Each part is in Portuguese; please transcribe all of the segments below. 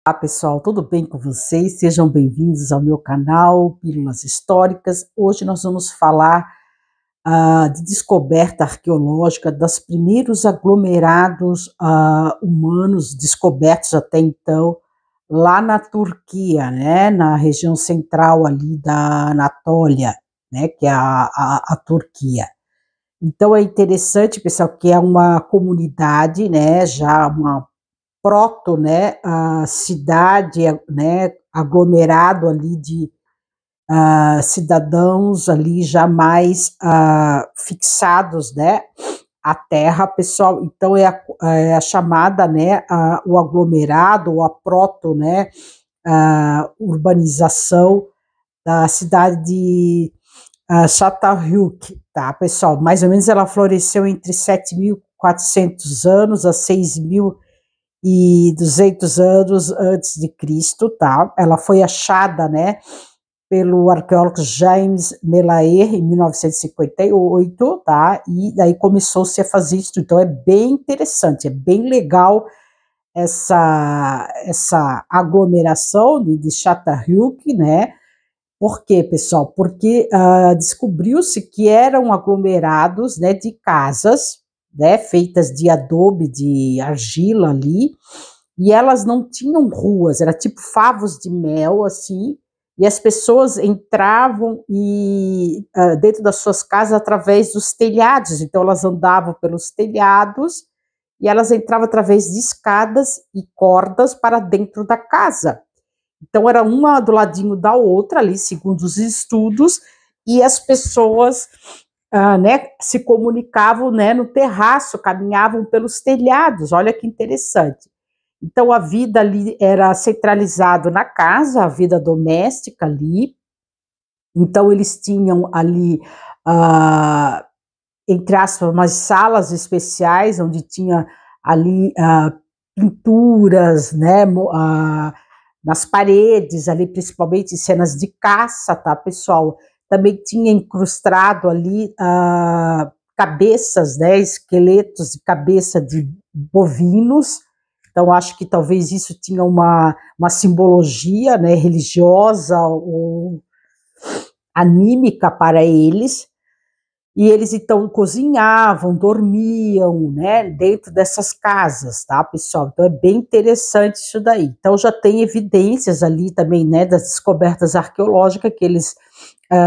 Olá pessoal, tudo bem com vocês? Sejam bem-vindos ao meu canal Pílulas Históricas. Hoje nós vamos falar de descoberta arqueológica dos primeiros aglomerados humanos descobertos até então lá na Turquia, né? Na região central ali da Anatólia, né? Que é a Turquia. Então é interessante, pessoal, que é uma comunidade, né? Já uma né, a cidade, né, aglomerado ali de cidadãos ali já mais fixados, né, à terra, pessoal. Então é a chamada, né, o aglomerado, ou a né, urbanização da cidade de Çatalhöyük, tá, pessoal? Mais ou menos ela floresceu entre 7.400 anos a 6.200 anos antes de Cristo, tá? Ela foi achada, né, pelo arqueólogo James Melayer em 1958, tá? E daí começou-se a fazer isso. Então é bem interessante, é bem legal essa aglomeração de Çatalhöyük, né? Por quê, pessoal? Porque descobriu-se que eram aglomerados, né, de casas, né, feitas de adobe, de argila ali, e elas não tinham ruas, era tipo favos de mel, assim, e as pessoas entravam dentro das suas casas através dos telhados, então elas andavam pelos telhados e elas entravam através de escadas e cordas para dentro da casa. Então era uma do ladinho da outra ali, segundo os estudos, e as pessoas né, se comunicavam, né, no terraço, caminhavam pelos telhados. Olha que interessante. Então a vida ali era centralizada na casa, a vida doméstica ali. Então eles tinham ali, entre aspas, umas salas especiais onde tinha ali pinturas, né, nas paredes ali, principalmente cenas de caça, tá, pessoal? Também tinha incrustado ali cabeças, né, esqueletos de cabeça de bovinos. Então acho que talvez isso tinha uma simbologia, né, religiosa ou anímica para eles. E eles então cozinhavam, dormiam, né, dentro dessas casas, tá, pessoal? Então é bem interessante isso daí. Então já tem evidências ali também, né, das descobertas arqueológicas que eles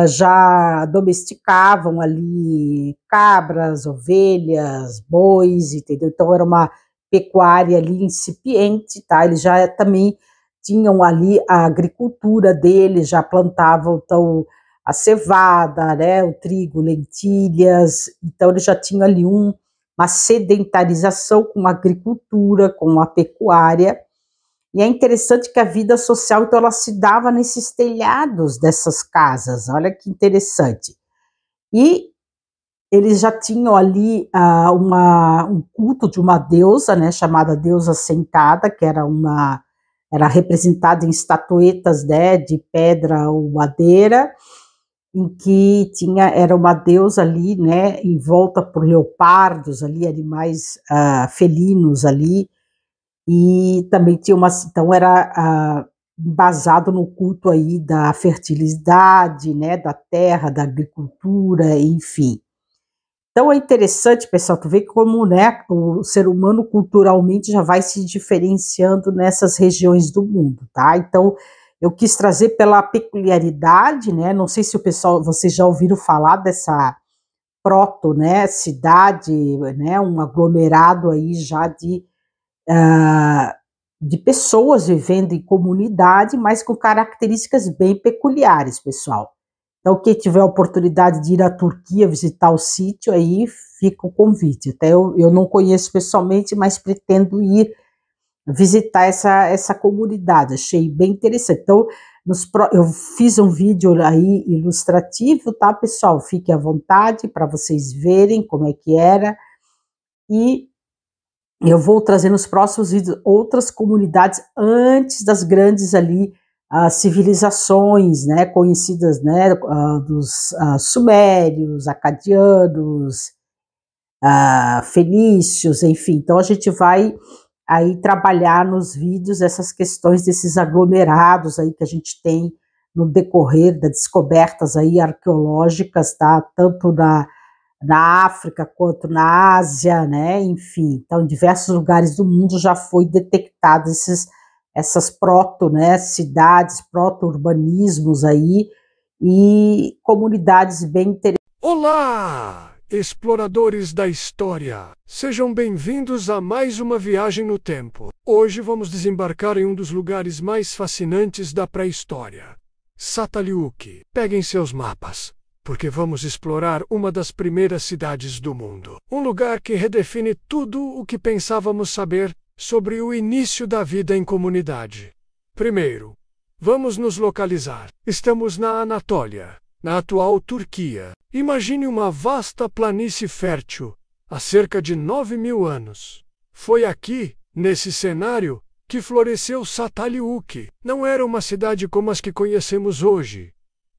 já domesticavam ali cabras, ovelhas, bois, entendeu? Então era uma pecuária ali incipiente, tá? Eles já também tinham ali a agricultura deles, já plantavam então a cevada, né, o trigo, lentilhas. Então eles já tinham ali uma sedentarização com a agricultura, com a pecuária. E é interessante que a vida social, então, ela se dava nesses telhados dessas casas. Olha que interessante. E eles já tinham ali um culto de uma deusa, né, chamada deusa sentada, que era representada em estatuetas, né, de pedra ou madeira, em que era uma deusa ali, né, envolta por leopardos ali, animais felinos ali, e também tinha então era basado no culto aí da fertilidade, né, da terra, da agricultura, enfim. Então é interessante, pessoal, tu vê como, né, o ser humano culturalmente já vai se diferenciando nessas regiões do mundo, tá? Então eu quis trazer pela peculiaridade, né? Não sei se vocês já ouviram falar dessa né, cidade, né, um aglomerado aí já de pessoas vivendo em comunidade, mas com características bem peculiares, pessoal. Então, quem tiver a oportunidade de ir à Turquia visitar o sítio, aí fica o convite. Até eu não conheço pessoalmente, mas pretendo ir visitar essa comunidade. Achei bem interessante. Então, eu fiz um vídeo aí ilustrativo, tá, pessoal? Fique à vontade para vocês verem como é que era. E eu vou trazer nos próximos vídeos outras comunidades antes das grandes ali civilizações, né, conhecidas, né, dos sumérios, acadianos, fenícios, enfim. Então a gente vai aí trabalhar nos vídeos essas questões desses aglomerados aí que a gente tem no decorrer das descobertas aí arqueológicas, tá? Tanto na África quanto na Ásia, né? Enfim, então em diversos lugares do mundo já foi detectado essas né, cidades, proto-urbanismos aí e comunidades bem interessantes. Olá, exploradores da história! Sejam bem-vindos a mais uma viagem no tempo. Hoje vamos desembarcar em um dos lugares mais fascinantes da pré-história, Çatalhöyük. Peguem seus mapas, porque vamos explorar uma das primeiras cidades do mundo. Um lugar que redefine tudo o que pensávamos saber sobre o início da vida em comunidade. Primeiro, vamos nos localizar. Estamos na Anatólia, na atual Turquia. Imagine uma vasta planície fértil, há cerca de 9.000 anos. Foi aqui, nesse cenário, que floresceu Çatalhöyük. Não era uma cidade como as que conhecemos hoje,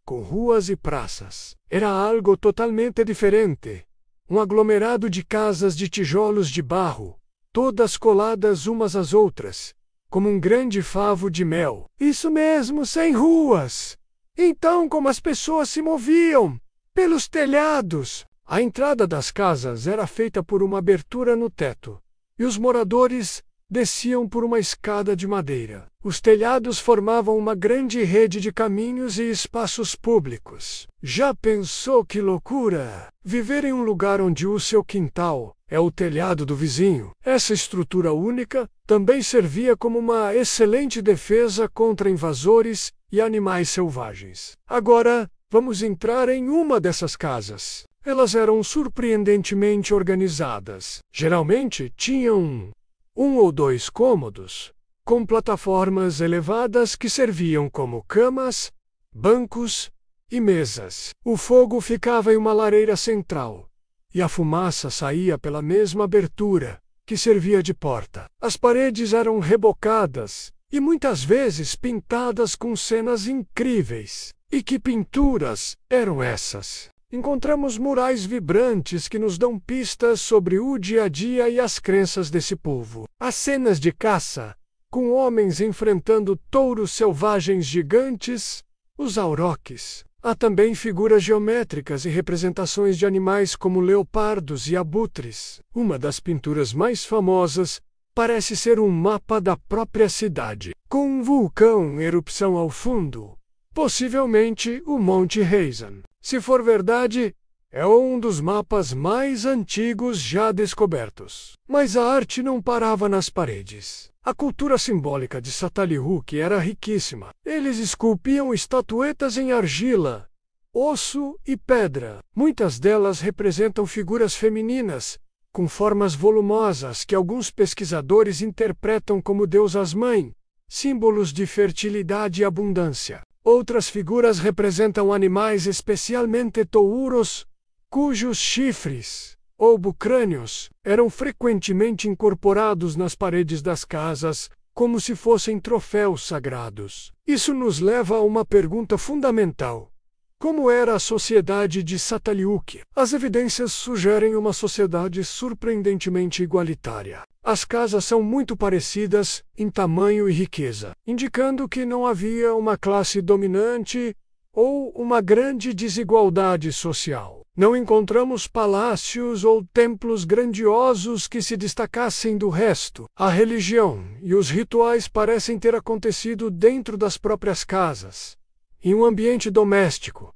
com ruas e praças. Era algo totalmente diferente. Um aglomerado de casas de tijolos de barro, todas coladas umas às outras, como um grande favo de mel. Isso mesmo, sem ruas! Então, como as pessoas se moviam? Pelos telhados! A entrada das casas era feita por uma abertura no teto, e os moradores desciam por uma escada de madeira. Os telhados formavam uma grande rede de caminhos e espaços públicos. Já pensou que loucura? Viver em um lugar onde o seu quintal é o telhado do vizinho. Essa estrutura única também servia como uma excelente defesa contra invasores e animais selvagens. Agora, vamos entrar em uma dessas casas. Elas eram surpreendentemente organizadas. Geralmente tinham um ou dois cômodos, com plataformas elevadas que serviam como camas, bancos e mesas. O fogo ficava em uma lareira central, e a fumaça saía pela mesma abertura, que servia de porta. As paredes eram rebocadas e muitas vezes pintadas com cenas incríveis. E que pinturas eram essas? Encontramos murais vibrantes que nos dão pistas sobre o dia a dia e as crenças desse povo. As cenas de caça, com homens enfrentando touros selvagens gigantes, os auroques. Há também figuras geométricas e representações de animais como leopardos e abutres. Uma das pinturas mais famosas parece ser um mapa da própria cidade, com um vulcão em erupção ao fundo, possivelmente o Monte Hayzan. Se for verdade, é um dos mapas mais antigos já descobertos. Mas a arte não parava nas paredes. A cultura simbólica de Çatalhöyük era riquíssima. Eles esculpiam estatuetas em argila, osso e pedra. Muitas delas representam figuras femininas, com formas volumosas que alguns pesquisadores interpretam como deusas-mãe, símbolos de fertilidade e abundância. Outras figuras representam animais, especialmente touros, cujos chifres, ou bucrânios, eram frequentemente incorporados nas paredes das casas, como se fossem troféus sagrados. Isso nos leva a uma pergunta fundamental. Como era a sociedade de Çatalhöyük? As evidências sugerem uma sociedade surpreendentemente igualitária. As casas são muito parecidas em tamanho e riqueza, indicando que não havia uma classe dominante ou uma grande desigualdade social. Não encontramos palácios ou templos grandiosos que se destacassem do resto. A religião e os rituais parecem ter acontecido dentro das próprias casas, em um ambiente doméstico.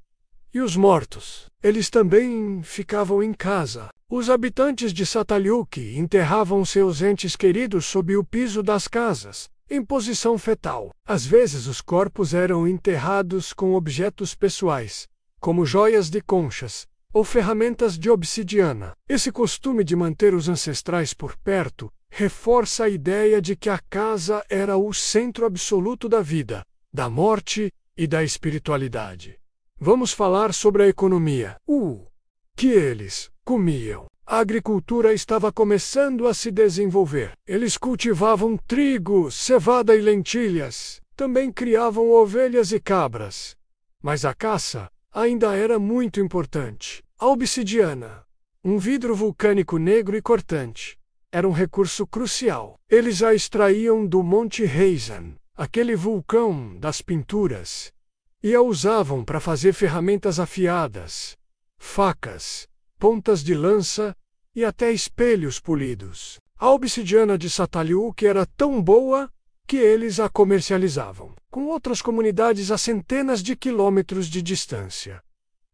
E os mortos? Eles também ficavam em casa. Os habitantes de Çatalhöyük enterravam seus entes queridos sob o piso das casas, em posição fetal. Às vezes os corpos eram enterrados com objetos pessoais, como joias de conchas ou ferramentas de obsidiana. Esse costume de manter os ancestrais por perto reforça a ideia de que a casa era o centro absoluto da vida, da morte e da espiritualidade. Vamos falar sobre a economia. Que eles comiam. A agricultura estava começando a se desenvolver. Eles cultivavam trigo, cevada e lentilhas. Também criavam ovelhas e cabras. Mas a caça ainda era muito importante. A obsidiana, um vidro vulcânico negro e cortante, era um recurso crucial. Eles a extraíam do Monte Heisan, aquele vulcão das pinturas, e a usavam para fazer ferramentas afiadas, facas, pontas de lança e até espelhos polidos. A obsidiana de Çatalhöyük era tão boa que eles a comercializavam, com outras comunidades a centenas de quilômetros de distância.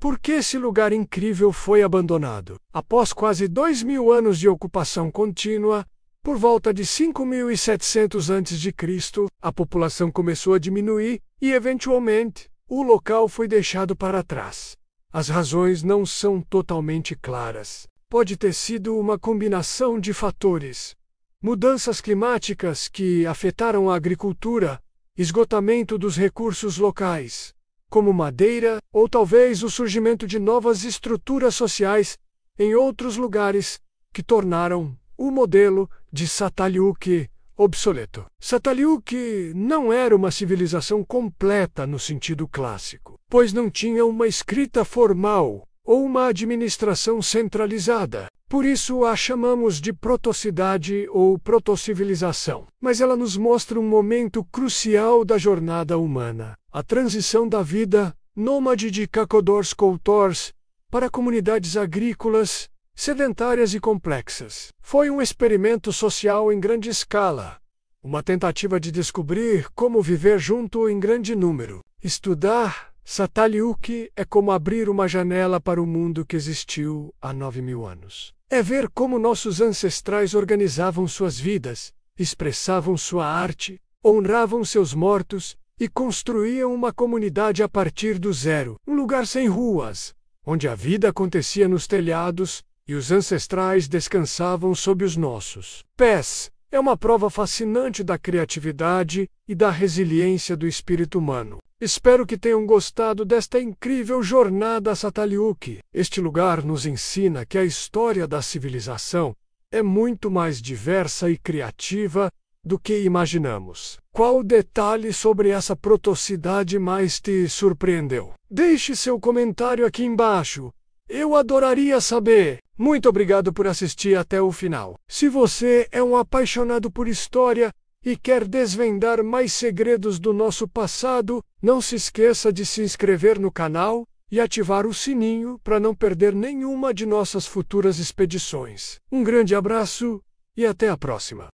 Por que esse lugar incrível foi abandonado? Após quase 2.000 anos de ocupação contínua, por volta de 5.700 a.C., a população começou a diminuir e, eventualmente, o local foi deixado para trás. As razões não são totalmente claras. Pode ter sido uma combinação de fatores: mudanças climáticas que afetaram a agricultura, esgotamento dos recursos locais, como madeira, ou talvez o surgimento de novas estruturas sociais em outros lugares que tornaram o modelo de Çatalhöyük obsoleto. Çatalhöyük não era uma civilização completa no sentido clássico, pois não tinha uma escrita formal ou uma administração centralizada. Por isso a chamamos de protocidade ou protocivilização. Mas ela nos mostra um momento crucial da jornada humana: a transição da vida nômade de cacodors-cultores para comunidades agrícolas, sedentárias e complexas. Foi um experimento social em grande escala, uma tentativa de descobrir como viver junto em grande número. Estudar Çatalhöyük é como abrir uma janela para o mundo que existiu há 9.000 anos. É ver como nossos ancestrais organizavam suas vidas, expressavam sua arte, honravam seus mortos e construíam uma comunidade a partir do zero. Um lugar sem ruas, onde a vida acontecia nos telhados e os ancestrais descansavam sob os nossos pés. É uma prova fascinante da criatividade e da resiliência do espírito humano. Espero que tenham gostado desta incrível jornada a Çatalhöyük. Este lugar nos ensina que a história da civilização é muito mais diversa e criativa do que imaginamos. Qual detalhe sobre essa protocidade mais te surpreendeu? Deixe seu comentário aqui embaixo. Eu adoraria saber. Muito obrigado por assistir até o final. Se você é um apaixonado por história e quer desvendar mais segredos do nosso passado, não se esqueça de se inscrever no canal e ativar o sininho para não perder nenhuma de nossas futuras expedições. Um grande abraço e até a próxima!